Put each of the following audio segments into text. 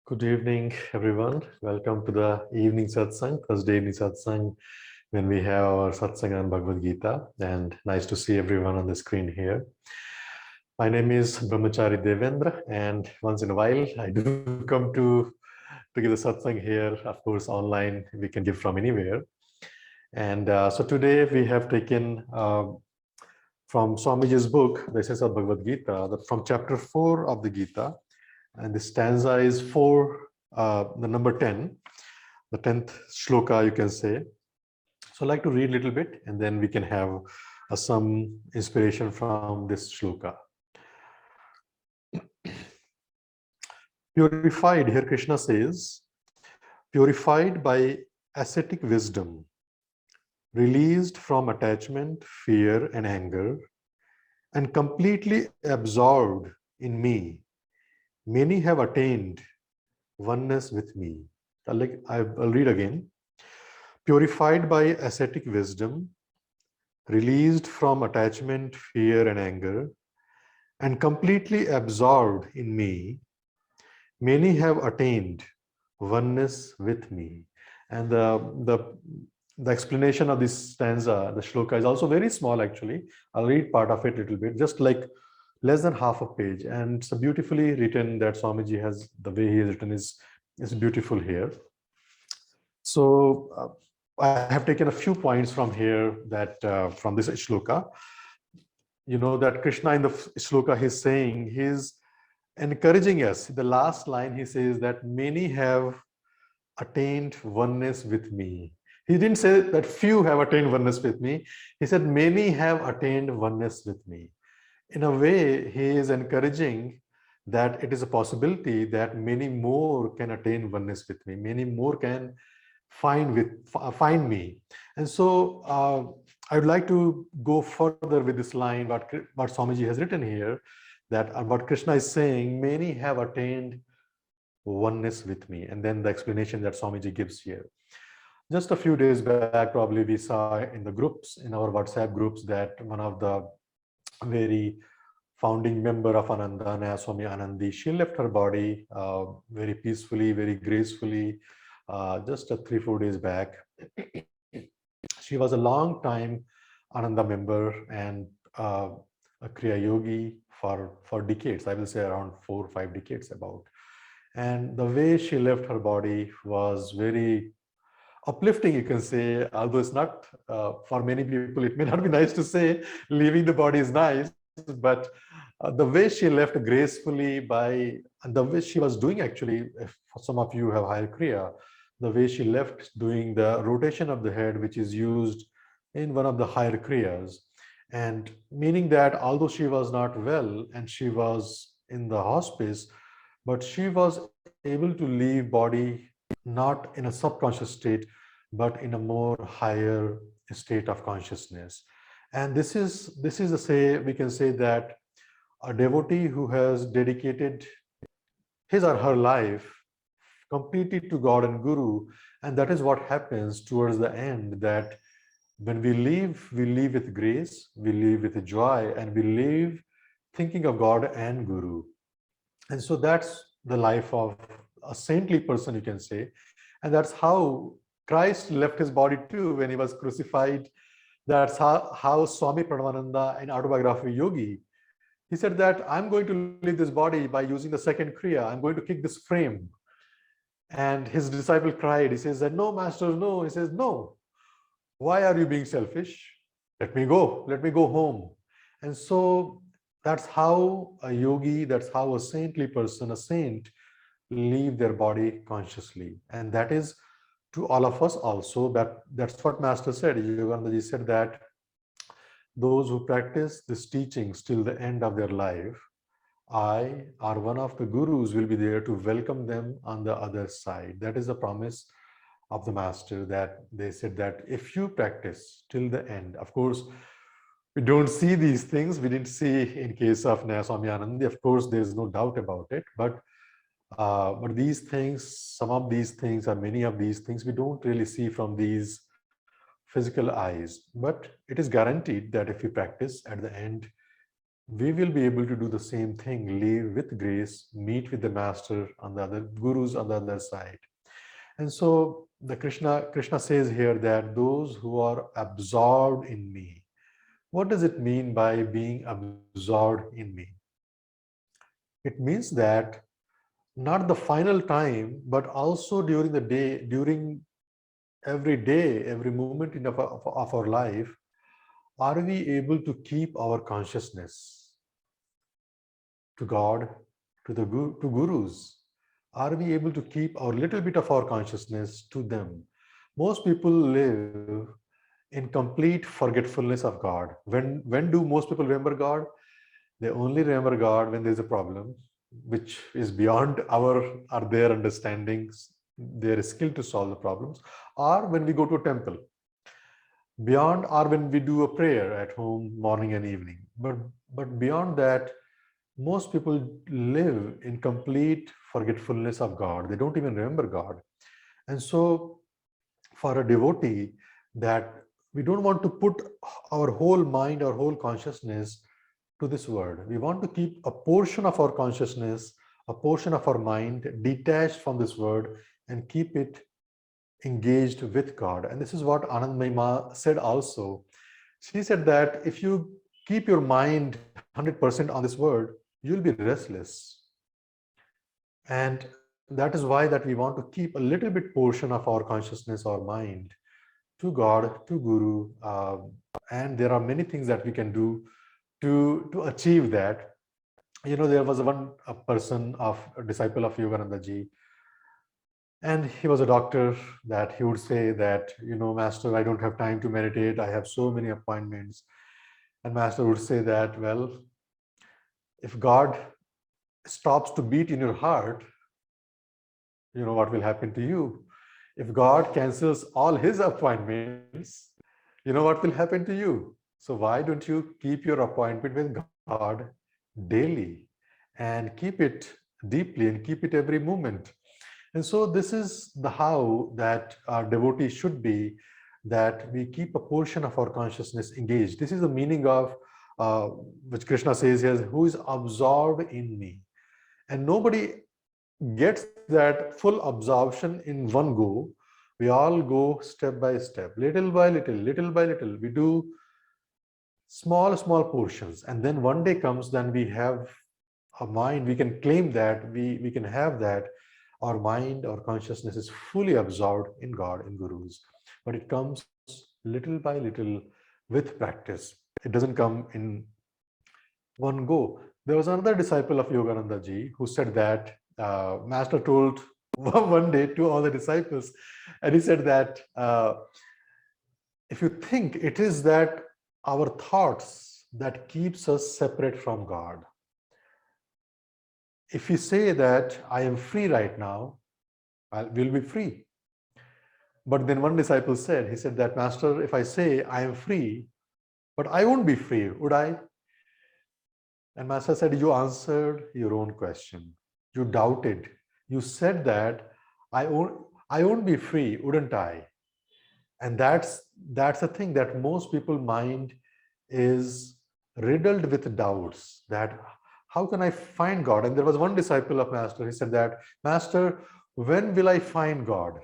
Good evening, everyone. Welcome to the evening satsang, Thursday evening satsang, when we have our satsang on Bhagavad Gita. And nice to see everyone on the screen here. My name is Brahmachari Devendra, and once in a while, I do come to give the satsang here. Of course, online we can give from anywhere. And so today we have taken from Swamiji's book, the Essence of Bhagavad Gita, from chapter 4 of the Gita. And the stanza is the number 10, the 10th shloka, you can say. So I'd like to read a little bit, and then we can have some inspiration from this shloka. Purified, here Krishna says, purified by ascetic wisdom, released from attachment, fear, and anger, and completely absorbed in me, many have attained oneness with me. I'll read again. Purified by ascetic wisdom, released from attachment, fear, and anger, and completely absorbed in me, many have attained oneness with me. And the explanation of this stanza, the shloka, is also very small actually. I'll read part of it a little bit, just like less than half a page. And it's beautifully written that Swamiji has, the way he has written is beautiful here. So I have taken a few points from here that from this shloka. You know that Krishna in the shloka he's saying, he's encouraging us. The last line he says that many have attained oneness with me. He didn't say that few have attained oneness with me. He said many have attained oneness with me. In a way, he is encouraging that it is a possibility that many more can attain oneness with me. Many more can find me. And so I would like to go further with this line, what Swamiji has written here, that what Krishna is saying, many have attained oneness with me. And then the explanation that Swamiji gives here. Just a few days back, probably we saw in the groups, in our WhatsApp groups, that one of the very founding member of Ananda, Swami Anandi, she left her body very peacefully, very gracefully, just 3-4 days back. She was a long time Ananda member and a Kriya Yogi for decades. I will say around 4 or 5 decades about. And the way she left her body was very uplifting, you can say, although it's not, for many people, it may not be nice to say, leaving the body is nice, but the way she left gracefully and the way she was doing actually, if some of you have higher Kriya, the way she left doing the rotation of the head, which is used in one of the higher Kriyas, and meaning that although she was not well and she was in the hospice, but she was able to leave body not in a subconscious state, but in a more higher state of consciousness. And this is we can say that a devotee who has dedicated his or her life completely to God and Guru, and that is what happens towards the end, that when we leave with grace, we leave with joy, and we leave thinking of God and Guru. And so that's the life of a saintly person, you can say. And that's how Christ left his body too when he was crucified. That's how Swami Pranavananda in Autobiography Yogi, he said that I'm going to leave this body by using the second Kriya. I'm going to kick this frame. And his disciple cried. He says that, no, master, no. He says, no. Why are you being selfish? Let me go home. And so that's how a yogi, that's how a saintly person, a saint, leave their body consciously. And that is to all of us also. That's what Master said. Yoganandaji said that those who practice this teachings till the end of their life, I or one of the gurus will be there to welcome them on the other side. That is the promise of the Master, that they said that if you practice till the end, of course, we don't see these things. We didn't see in case of Swami Anandi. Of course, there's no doubt about it. But these things, some of these things, or many of these things, we don't really see from these physical eyes. But it is guaranteed that if we practice, at the end, we will be able to do the same thing, live with grace, meet with the master on the other, gurus on the other side. And so the Krishna says here that those who are absorbed in me. What does it mean by being absorbed in me? It means that not the final time, but also during the day, during every day, every moment of our life, are we able to keep our consciousness to God, to gurus? Are we able to keep our little bit of our consciousness to them? Most people live in complete forgetfulness of God. When do most people remember God? They only remember God when there's a problem, which is beyond their understandings, their skill to solve the problems, or when we go to a temple, beyond, or when we do a prayer at home morning and evening. But beyond that, most people live in complete forgetfulness of God. They don't even remember God. And so for a devotee, that we don't want to put our whole mind, our whole consciousness to this word. We want to keep a portion of our consciousness, a portion of our mind detached from this word and keep it engaged with God. And this is what Anand Ma said also. She said that if you keep your mind 100% on this word, you'll be restless. And that is why that we want to keep a little bit portion of our consciousness or mind to God, to Guru. And there are many things that we can do to achieve that. You know, there was a person, a disciple of Yogananda ji, and he was a doctor, that he would say that, you know, Master, I don't have time to meditate. I have so many appointments. And Master would say that, well, if God stops to beat in your heart, you know what will happen to you. If God cancels all his appointments, you know what will happen to you. So why don't you keep your appointment with God daily and keep it deeply and keep it every moment. And so this is the how that our devotee should be, that we keep a portion of our consciousness engaged. This is the meaning of which Krishna says here, who is absorbed in me. And nobody gets that full absorption in one go. We all go step by step, little by little, little by little. We do small portions, and then one day comes, then we have a mind, we can claim that, we can have that our mind, our consciousness is fully absorbed in God, in gurus. But it comes little by little with practice. It doesn't come in one go. There was another disciple of Yogananda ji who said that Master told one day to all the disciples, and he said that if you think, it is that our thoughts that keeps us separate from God. If we say that I am free right now, we'll be free. But then one disciple said, he said that, Master, if I say I am free, but I won't be free, would I? And Master said, you answered your own question. You doubted. You said that I won't be free, wouldn't I? And that's the thing, that most people mind is riddled with doubts, that how can I find God? And there was one disciple of Master, he said that, Master, when will I find God?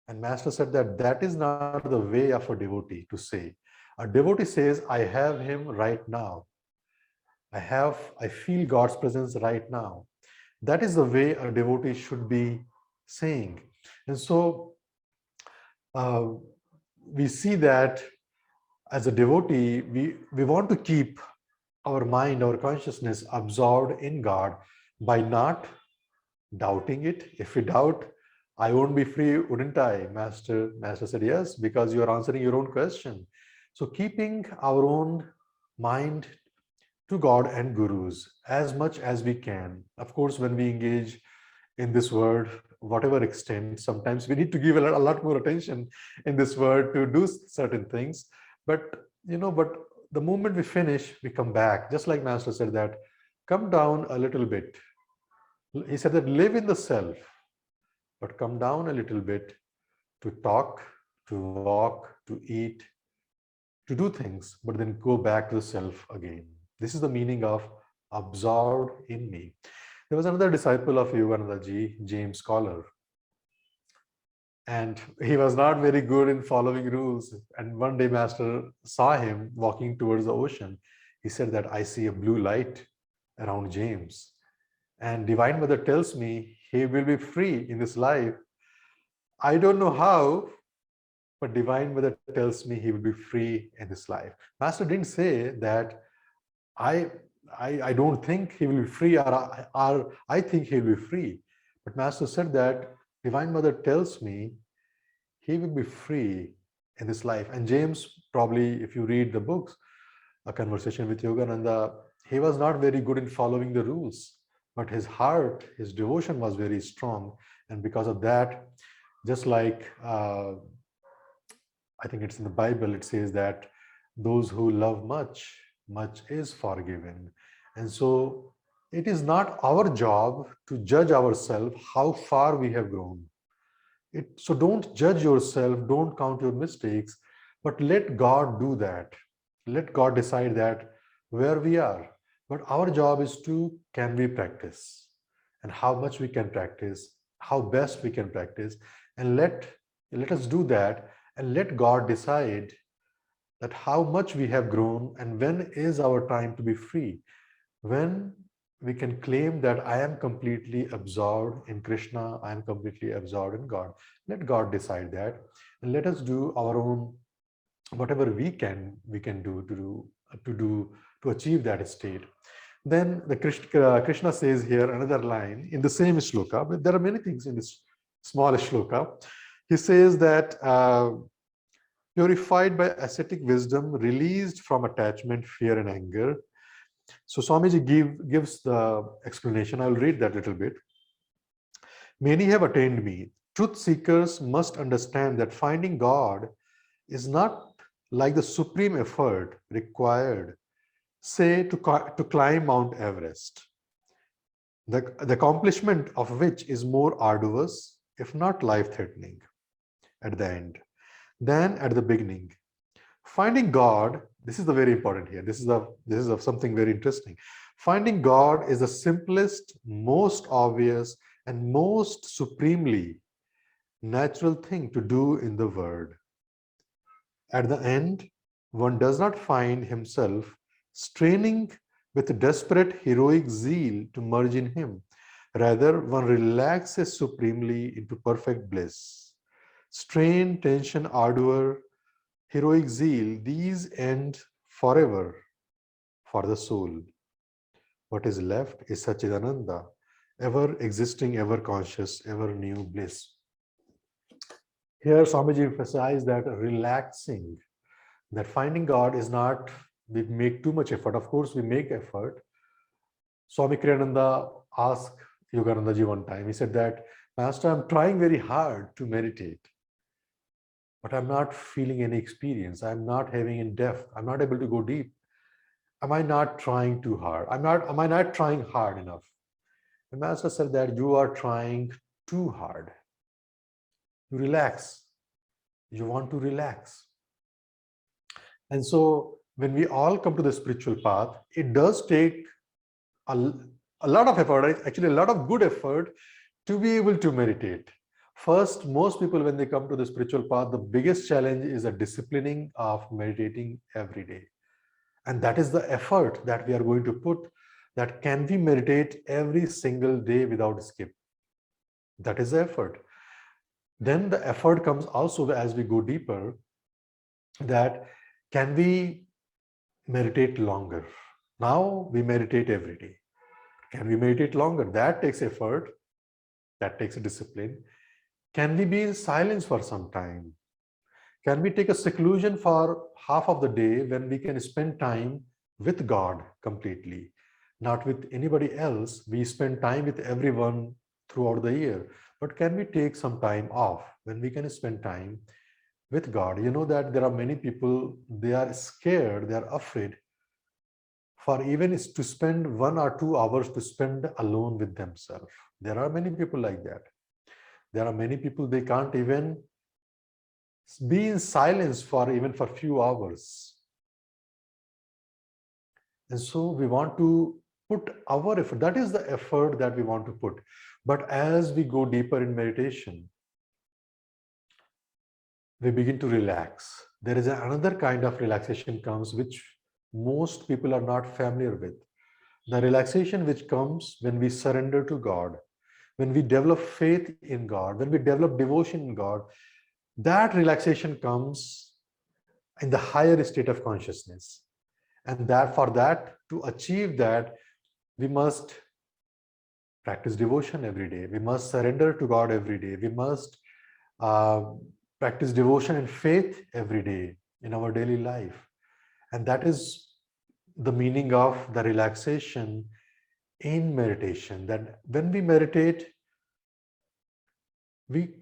And Master said that that is not the way of a devotee to say. A devotee says, I have him right now. I feel God's presence right now. That is the way a devotee should be saying. And so uh, we see that as a devotee, we want to keep our mind, our consciousness absorbed in God by not doubting it. If we doubt, I won't be free, wouldn't I? Master said, yes, because you are answering your own question. So keeping our own mind to God and gurus as much as we can. Of course, when we engage in this word, whatever extent, sometimes we need to give a lot more attention in this word to do certain things. But but the moment we finish, we come back. Just like Master said that, come down a little bit. He said that live in the self, but come down a little bit to talk, to walk, to eat, to do things, but then go back to the self again. This is the meaning of absorbed in me. There was another disciple of Yogananda ji, James Scholar, and he was not very good in following rules. And one day Master saw him walking towards the ocean. He said that I see a blue light around James, and Divine Mother tells me he will be free in this life. I don't know how, but Divine Mother tells me he will be free in this life. Master didn't say that I I don't think he will be free, or I think he will be free. But Master said that Divine Mother tells me he will be free in this life. And James, probably, if you read the books, A Conversation with Yogananda, he was not very good in following the rules, but his heart, his devotion was very strong. And because of that, just like I think it's in the Bible, it says that those who love much, much is forgiven. And so it is not our job to judge ourselves how far we have grown. So don't judge yourself, don't count your mistakes, but let God do that. Let God decide that where we are. But our job is to, can we practice, and how much we can practice, how best we can practice, and let us do that, and let God decide that how much we have grown and when is our time to be free. When we can claim that I am completely absorbed in Krishna, I am completely absorbed in God. Let God decide that, and let us do our own, whatever we can do to achieve that state. Then the Krishna says here another line in the same shloka, but there are many things in this small shloka. He says that purified by ascetic wisdom, released from attachment, fear, and anger. So Swamiji gives the explanation. I'll read that little bit. Many have attained me. Truth seekers must understand that finding God is not like the supreme effort required, say, to climb Mount Everest, the accomplishment of which is more arduous, if not life-threatening, at the end than at the beginning. Finding God, this is the very important here. This is something very interesting. Finding God is the simplest, most obvious, and most supremely natural thing to do in the world. At the end, one does not find himself straining with desperate heroic zeal to merge in him. Rather, one relaxes supremely into perfect bliss. Strain, tension, ardor, heroic zeal, these end forever for the soul. What is left is Sachidananda, ever existing, ever conscious, ever new bliss. Here, Swamiji emphasized that relaxing, that finding God is not, we make too much effort. Of course, we make effort. Swami Kriyananda asked Yogananda ji one time, he said that, Master, I'm trying very hard to meditate, but I'm not feeling any experience. I'm not having in depth. I'm not able to go deep. Am I not trying too hard? Am I not trying hard enough? The Master said that you are trying too hard. You relax. You want to relax. And so when we all come to the spiritual path, it does take a lot of effort, actually a lot of good effort, to be able to meditate. First, most people, when they come to the spiritual path, the biggest challenge is the disciplining of meditating every day. And that is the effort that we are going to put, that can we meditate every single day without skip? That is the effort. Then the effort comes also as we go deeper, that can we meditate longer? Now we meditate every day. Can we meditate longer? That takes effort. That takes a discipline. Can we be in silence for some time? Can we take a seclusion for half of the day when we can spend time with God completely, not with anybody else? We spend time with everyone throughout the year, but can we take some time off when we can spend time with God? You know that there are many people, they are scared, they are afraid for even is to spend 1 or 2 hours to spend alone with themselves. There are many people like that. There are many people, they can't even be in silence for even for few hours. And so we want to put our effort. That is the effort that we want to put. But as we go deeper in meditation, we begin to relax. There is another kind of relaxation comes which most people are not familiar with. The relaxation which comes when we surrender to God, when we develop faith in God, when we develop devotion in God, that relaxation comes in the higher state of consciousness. And that for that, to achieve that, we must practice devotion every day. We must surrender to God every day. We must uh, practice devotion and faith every day in our daily life. And that is the meaning of the relaxation in meditation. That when we meditate, we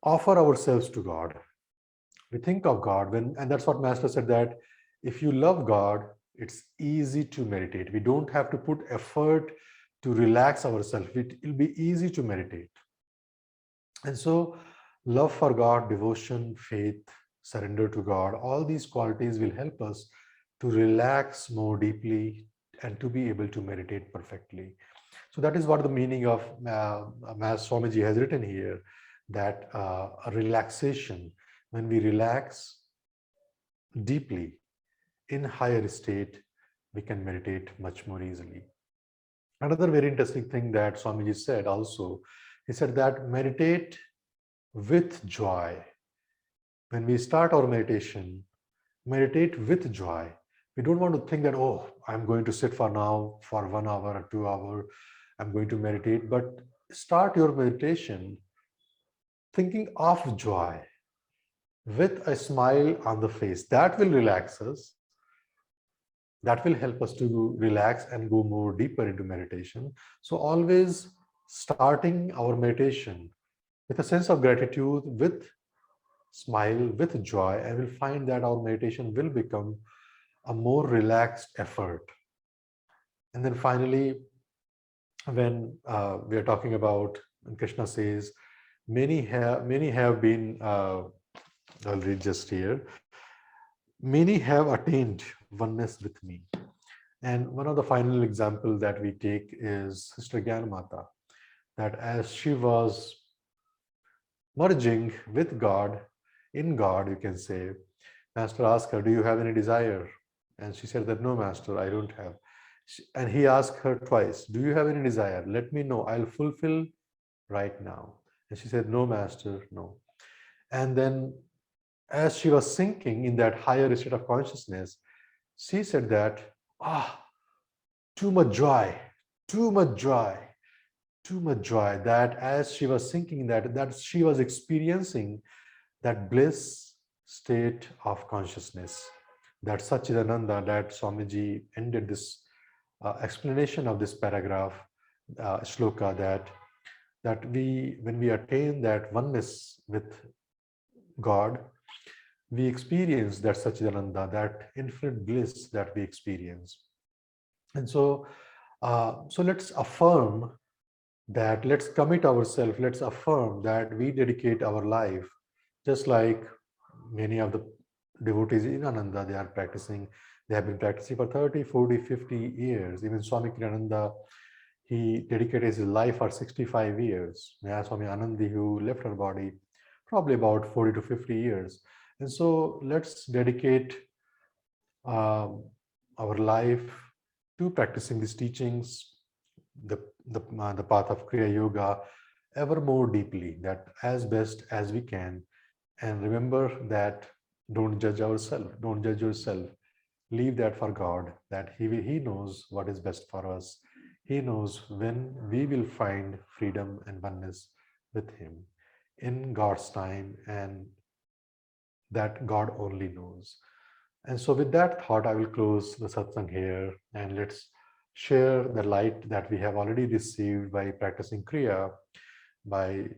offer ourselves to God. We think of God and that's what Master said, that if you love God, it's easy to meditate. We don't have to put effort to relax ourselves. It will be easy to meditate. And so love for God, devotion, faith, surrender to God, all these qualities will help us to relax more deeply and to be able to meditate perfectly. So that is what the meaning of Master Swamiji has written here, that a relaxation, when we relax deeply in higher state, we can meditate much more easily. Another very interesting thing that Swamiji said also, he said that meditate with joy. When we start our meditation, meditate with joy. We don't want to think that, oh, I'm going to sit for now for 1 hour or 2 hours, I'm going to meditate, but start your meditation thinking of joy with a smile on the face. That will relax us. That will help us to relax and go more deeper into meditation. So always starting our meditation with a sense of gratitude, with smile, with joy, and we'll find that our meditation will become a more relaxed effort. And then finally, when we are talking about, when Krishna says, many have been, I'll read just here, many have attained oneness with me. And one of the final example that we take is Sister Gyanmata, that as she was merging with God, in God, you can say, Master asked her, do you have any desire? And she said that, no, Master, I don't have. And he asked her twice, do you have any desire? Let me know, I'll fulfill right now. And she said, no, Master, no. And then as she was sinking in that higher state of consciousness, she said that, too much joy, too much joy, too much joy, that as she was sinking that she was experiencing that bliss state of consciousness, that Satchidananda, that Swamiji ended this explanation of this paragraph, shloka, that when we attain that oneness with God, we experience that Satchidananda, that infinite bliss that we experience. And so, so let's affirm that, let's commit ourselves, let's affirm that we dedicate our life, just like many of the devotees in Ananda, they have been practicing for 30, 40, 50 years. Even Swami Kriyananda, he dedicated his life for 65 years. Swami Anandi, who left her body, probably about 40 to 50 years. And so let's dedicate our life to practicing these teachings, the path of Kriya Yoga, ever more deeply, that as best as we can. And remember that don't judge ourselves, don't judge yourself. Leave that for God, that He knows what is best for us. He knows when we will find freedom and oneness with Him in God's time, and that God only knows. And so with that thought, I will close the satsang here, and let's share the light that we have already received by practicing Kriya, by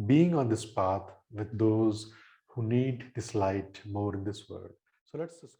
being on this path with those who need this light more in this world. So let's just